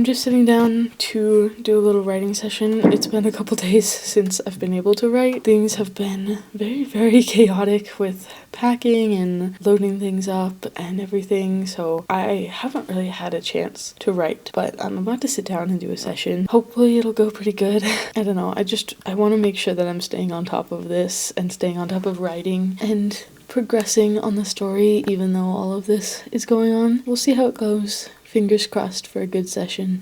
I'm just sitting down to do a little writing session. It's been a couple days since I've been able to write. Things have been very, very chaotic with packing and loading things up and everything, so I haven't really had a chance to write, but I'm about to sit down and do a session. Hopefully it'll go pretty good. I don't know, I want to make sure that I'm staying on top of this and staying on top of writing and progressing on the story even though all of this is going on. We'll see how it goes. Fingers crossed for a good session.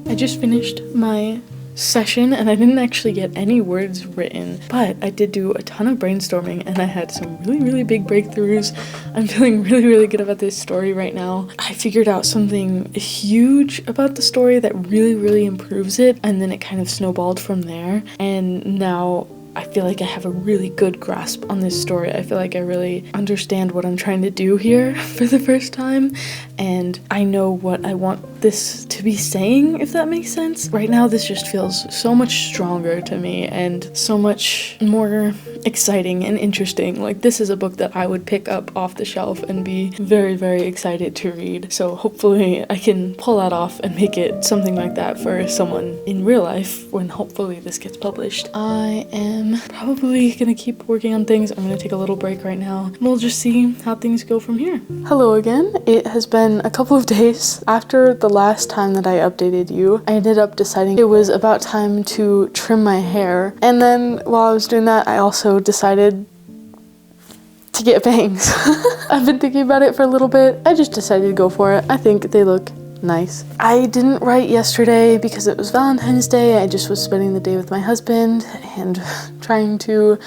I just finished my session and I didn't actually get any words written, but I did do a ton of brainstorming and I had some really big breakthroughs. I'm feeling really good about this story right now. I figured out something huge about the story that really improves it, and then it kind of snowballed from there, and now I feel like I have a really good grasp on this story. I feel like I really understand what I'm trying to do here for the first time, and I know what I want this to be saying, if that makes sense. Right now, this just feels so much stronger to me and so much more exciting and interesting. Like, this is a book that I would pick up off the shelf and be very excited to read. So hopefully I can pull that off and make it something like that for someone in real life when hopefully this gets published. I am probably gonna keep working on things. I'm gonna take a little break right now and we'll just see how things go from here. Hello again. It has been a couple of days after the last time that I updated you. I ended up deciding it was about time to trim my hair, and then while I was doing that I also decided to get bangs. I've been thinking about it for a little bit. I just decided to go for it. I think they look nice. I didn't write yesterday because it was Valentine's Day. I just was spending the day with my husband and trying to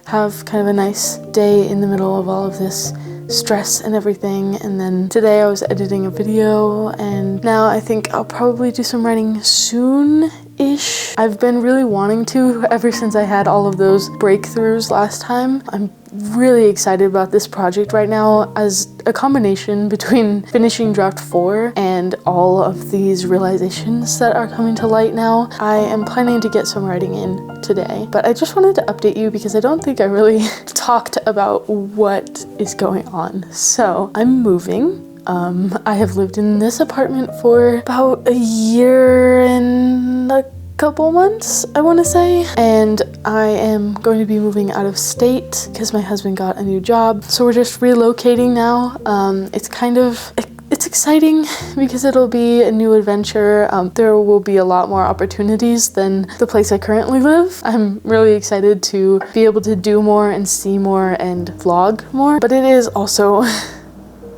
have kind of a nice day in the middle of all of this stress and everything. And then today I was editing a video, and now I think I'll probably do some writing soon-ish. I've been really wanting to ever since I had all of those breakthroughs last time. I'm really excited about this project right now as a combination between finishing draft 4 and all of these realizations that are coming to light now. I am planning to get some writing in today, but I just wanted to update you because I don't think I really talked about what is going on. So I'm moving. I have lived in this apartment for about a year and a couple months, I want to say, and I am going to be moving out of state because my husband got a new job, so we're just relocating now. It's exciting because it'll be a new adventure. There will be a lot more opportunities than the place I currently live. I'm really excited to be able to do more and see more and vlog more, but it is also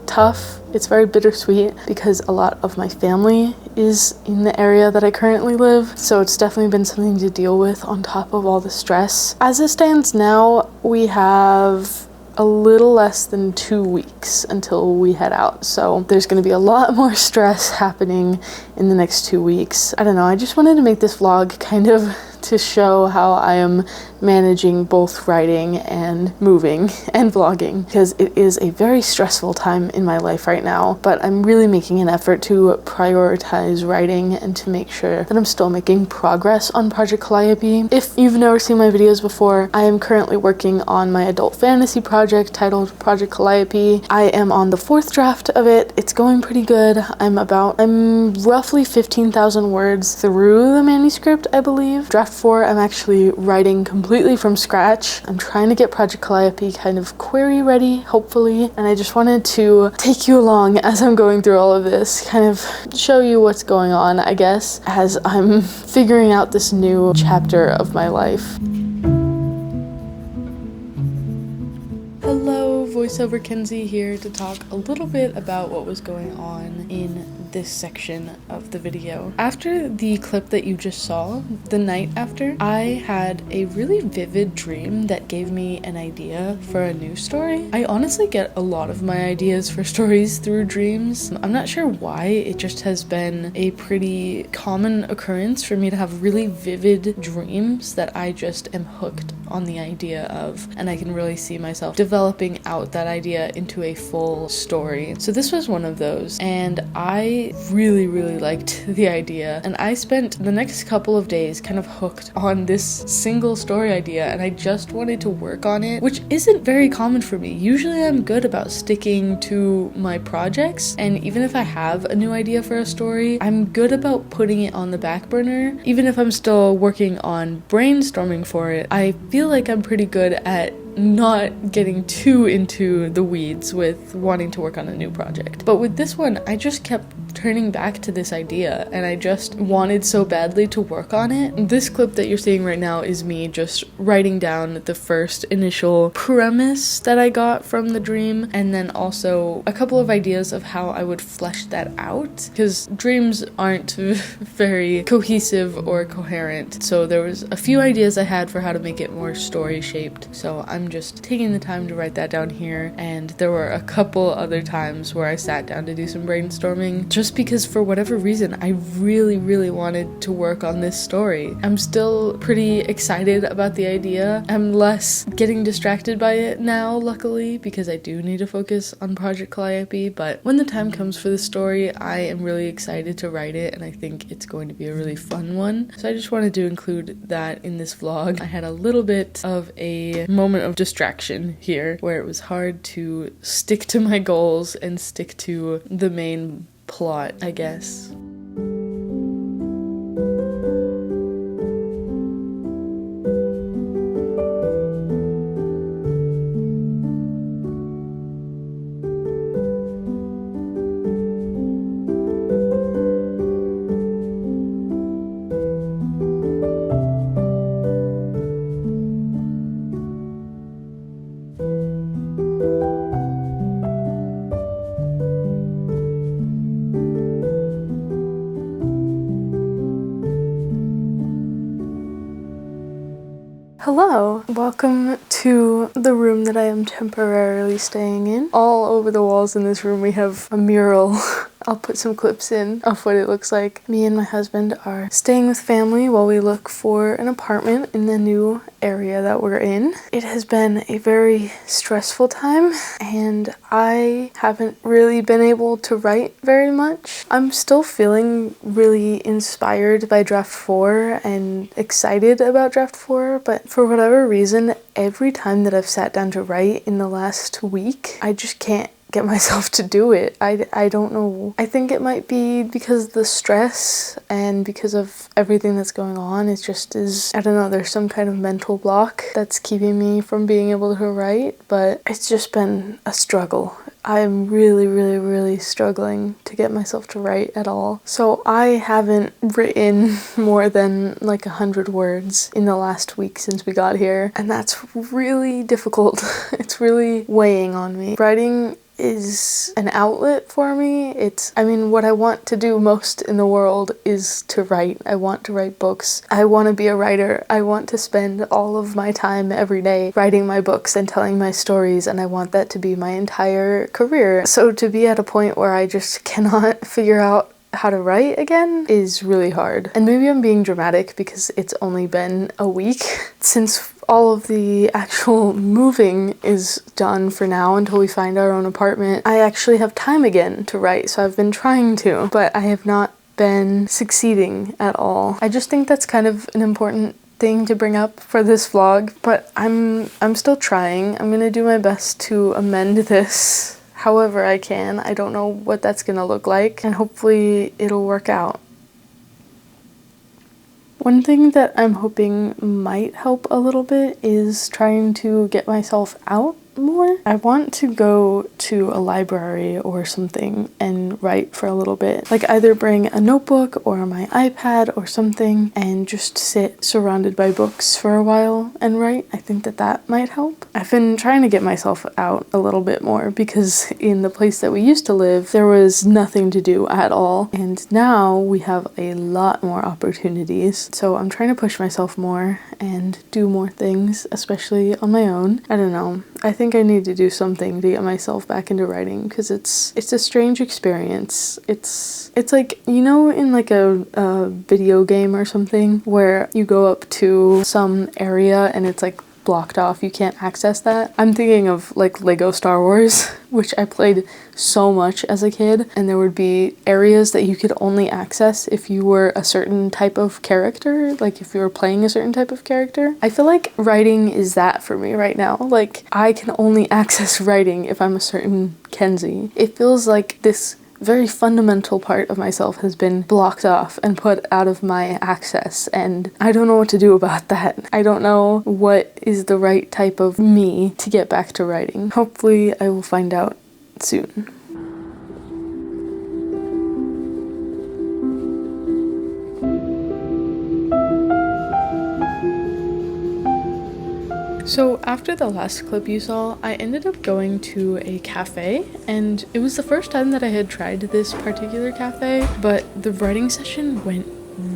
tough. It's very bittersweet because a lot of my family is in the area that I currently live, so it's definitely been something to deal with on top of all the stress. As it stands now, we have a little less than 2 weeks until we head out, so there's going to be a lot more stress happening in the next 2 weeks. I don't know, I just wanted to make this vlog kind of to show how I am managing both writing and moving and vlogging, because it is a very stressful time in my life right now, but I'm really making an effort to prioritize writing and to make sure that I'm still making progress on Project Calliope. If you've never seen my videos before, I am currently working on my adult fantasy project titled Project Calliope. I am on the 4th draft of it. It's going pretty good. I'm roughly 15,000 words through the manuscript, I believe. Draft 4, I'm actually writing completely from scratch. I'm trying to get Project Calliope kind of query ready, hopefully, and I just wanted to take you along as I'm going through all of this, kind of show you what's going on, I guess, as I'm figuring out this new chapter of my life. Hello, voiceover Kenzie here to talk a little bit about what was going on in this section of the video. After the clip that you just saw, the night after, I had a really vivid dream that gave me an idea for a new story. I honestly get a lot of my ideas for stories through dreams. I'm not sure why, it just has been a pretty common occurrence for me to have really vivid dreams that I just am hooked on the idea of, and I can really see myself developing out that idea into a full story. So this was one of those, and I really, really liked the idea, and I spent the next couple of days kind of hooked on this single story idea, and I just wanted to work on it, which isn't very common for me. Usually I'm good about sticking to my projects, and even if I have a new idea for a story, I'm good about putting it on the back burner. Even if I'm still working on brainstorming for it, I feel like I'm pretty good at not getting too into the weeds with wanting to work on a new project. But with this one, I just kept turning back to this idea, and I just wanted so badly to work on it. This clip that you're seeing right now is me just writing down the first initial premise that I got from the dream, and then also a couple of ideas of how I would flesh that out, because dreams aren't very cohesive or coherent. So there was a few ideas I had for how to make it more story shaped, so I'm just taking the time to write that down here. And there were a couple other times where I sat down to do some brainstorming, just because for whatever reason I really, really wanted to work on this story. I'm still pretty excited about the idea. I'm less getting distracted by it now, luckily, because I do need to focus on Project Calliope. But when the time comes for the story, I am really excited to write it, and I think it's going to be a really fun one. So I just wanted to include that in this vlog. I had a little bit of a moment of distraction here where it was hard to stick to my goals and stick to the main plot, I guess. Hello! Welcome to the room that I am temporarily staying in. All over the walls in this room we have a mural. I'll put some clips in of what it looks like. Me and my husband are staying with family while we look for an apartment in the new area that we're in. It has been a very stressful time, and I haven't really been able to write very much. I'm still feeling really inspired by draft 4 and excited about draft 4, but for whatever reason, every time that I've sat down to write in the last week, I just can't get myself to do it. I don't know. I think it might be because of the stress and because of everything that's going on. It just is, I don't know, there's some kind of mental block that's keeping me from being able to write, but it's just been a struggle. I'm really, really, really struggling to get myself to write at all. So I haven't written more than like 100 words in the last week since we got here, and that's really difficult. It's really weighing on me. Writing is an outlet for me. What I want to do most in the world is to write. I want to write books. I want to be a writer. I want to spend all of my time every day writing my books and telling my stories, and I want that to be my entire career. So to be at a point where I just cannot figure out how to write again is really hard. And maybe I'm being dramatic because it's only been a week since all of the actual moving is done for now until we find our own apartment. I actually have time again to write, so I've been trying to, but I have not been succeeding at all. I just think that's kind of an important thing to bring up for this vlog, but I'm still trying. I'm gonna do my best to amend this however I can. I don't know what that's gonna look like, and hopefully it'll work out. One thing that I'm hoping might help a little bit is trying to get myself out more. I want to go to a library or something and write for a little bit. Like either bring a notebook or my iPad or something and just sit surrounded by books for a while and write. I think that might help. I've been trying to get myself out a little bit more because in the place that we used to live, there was nothing to do at all. And now we have a lot more opportunities. So I'm trying to push myself more and do more things, especially on my own. I don't know. I think I need to do something to get myself back into writing because it's a strange experience. It's like, you know, in like a video game or something where you go up to some area and it's like blocked off. You can't access that. I'm thinking of like Lego Star Wars, which I played so much as a kid, and there would be areas that you could only access if you were a certain type of character, like if you were playing a certain type of character. I feel like writing is that for me right now. Like, I can only access writing if I'm a certain Kenzie. It feels like this very fundamental part of myself has been blocked off and put out of my access, and I don't know what to do about that. I don't know what is the right type of me to get back to writing. Hopefully I will find out soon. So after the last clip you saw, I ended up going to a cafe, and it was the first time that I had tried this particular cafe, but the writing session went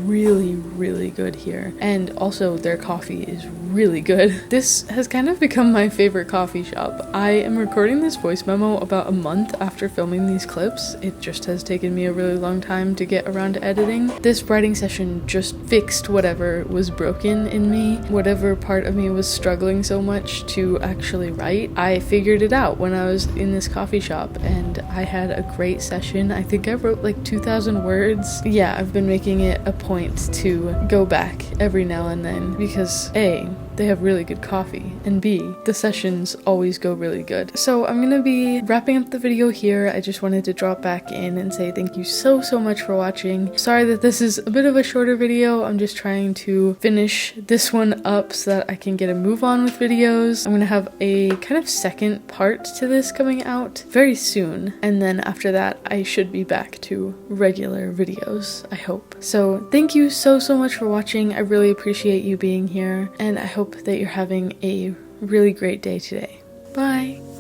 really good here, and also their coffee is really good. This has kind of become my favorite coffee shop. I am recording this voice memo about a month after filming these clips. It just has taken me a really long time to get around to editing. This writing session just fixed whatever was broken in me, whatever part of me was struggling so much to actually write. I figured it out when I was in this coffee shop, and I had a great session. I think I wrote like 2,000 words. Yeah, I've been making it a point to go back every now and then because A, they have really good coffee, and B, the sessions always go really good. So I'm gonna be wrapping up the video here. I just wanted to drop back in and say thank you so much for watching. Sorry that this is a bit of a shorter video. I'm just trying to finish this one up so that I can get a move on with videos. I'm gonna have a kind of second part to this coming out very soon, and then after that I should be back to regular videos, I hope. So thank you so much for watching. I really appreciate you being here, and I hope that you're having a really great day today. Bye!